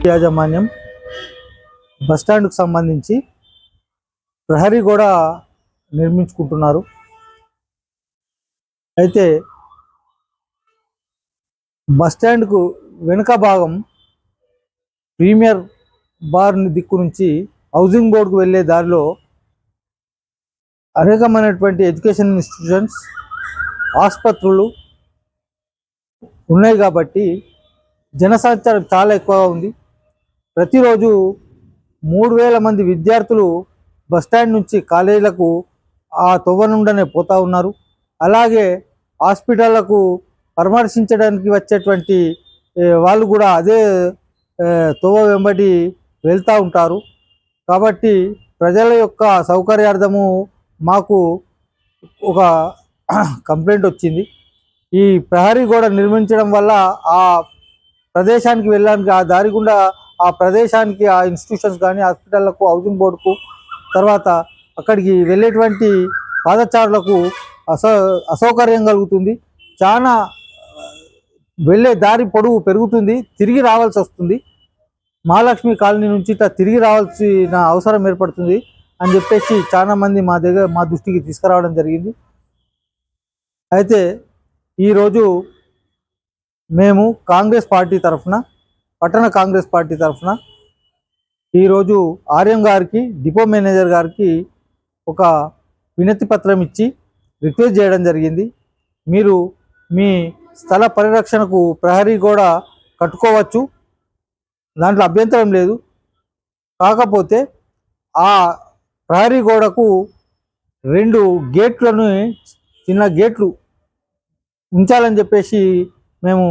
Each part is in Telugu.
యాజమాన్యం బస్టాండ్కు సంబంధించి ప్రహరీ గోడ నిర్మించుకుంటున్నారు. అయితే బస్టాండ్కు వెనుక భాగం ప్రీమియర్ బార్ దిక్కు నుంచి హౌసింగ్ బోర్డుకు వెళ్ళే దారిలో అనేకమైనటువంటి ఎడ్యుకేషన్ ఇన్స్టిట్యూషన్స్, ఆసుపత్రులు ఉన్నాయి కాబట్టి జనసంచారం చాలా ఎక్కువగా ఉంది. ప్రతిరోజు 3000 మంది విద్యార్థులు బస్టాండ్ నుంచి కాలేజీలకు ఆ తొవ్వ నుండనే పోతూ ఉన్నారు. అలాగే హాస్పిటళ్లకు పరామర్శించడానికి వచ్చేటువంటి వాళ్ళు కూడా అదే తొవ్వ వెంబడి వెళ్తూ ఉంటారు. కాబట్టి ప్రజల యొక్క సౌకర్యార్థము మాకు ఒక కంప్లైంట్ వచ్చింది. ఈ ప్రహరీ గోడ నిర్మించడం వల్ల ఆ ప్రదేశానికి వెళ్ళడానికి, ఆ దారి గుండా ఆ ప్రదేశానికి, ఆ ఇన్స్టిట్యూషన్స్ కానీ, హాస్పిటళ్లకు, హౌసింగ్ బోర్డుకు, తర్వాత అక్కడికి వెళ్ళేటువంటి పాదచారులకు అసౌకర్యం కలుగుతుంది. చాలా వెళ్ళే దారి పొడవు పెరుగుతుంది, తిరిగి రావాల్సి వస్తుంది. మహాలక్ష్మి కాలనీ నుంచి ఇట్లా తిరిగి రావాల్సిన అవసరం ఏర్పడుతుంది అని చెప్పేసి చాలామంది మా దృష్టికి తీసుకురావడం జరిగింది. అయితే ఈరోజు మేము కాంగ్రెస్ పార్టీ తరఫున, పట్టణ కాంగ్రెస్ పార్టీ తరఫున ఈరోజు ఆర్యం గారికి, డిపో మేనేజర్ గారికి ఒక వినతి పత్రం ఇచ్చి రిక్వెస్ట్ చేయడం జరిగింది. మీరు మీ స్థల పరిరక్షణకు ప్రహరీ గోడ కట్టుకోవచ్చు, దాంట్లో అభ్యంతరం లేదు. కాకపోతే ఆ ప్రహరీ గోడకు 2 గేట్లను, చిన్న గేట్లు ఉంచాలని చెప్పేసి మేము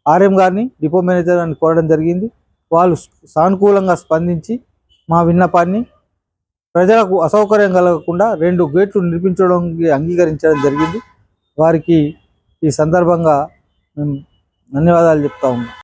ఆర్ఎం గారిని, డిపో మేనేజర్ గారిని కోరడం జరిగింది. వాళ్ళు సానుకూలంగా స్పందించి మా విన్నపాన్ని ప్రజలకు అసౌకర్యం కలగకుండా 2 గేట్లు నిర్మించడానికి అంగీకరించడం జరిగింది. వారికి ఈ సందర్భంగా మేము ధన్యవాదాలు చెప్తా ఉన్నాం.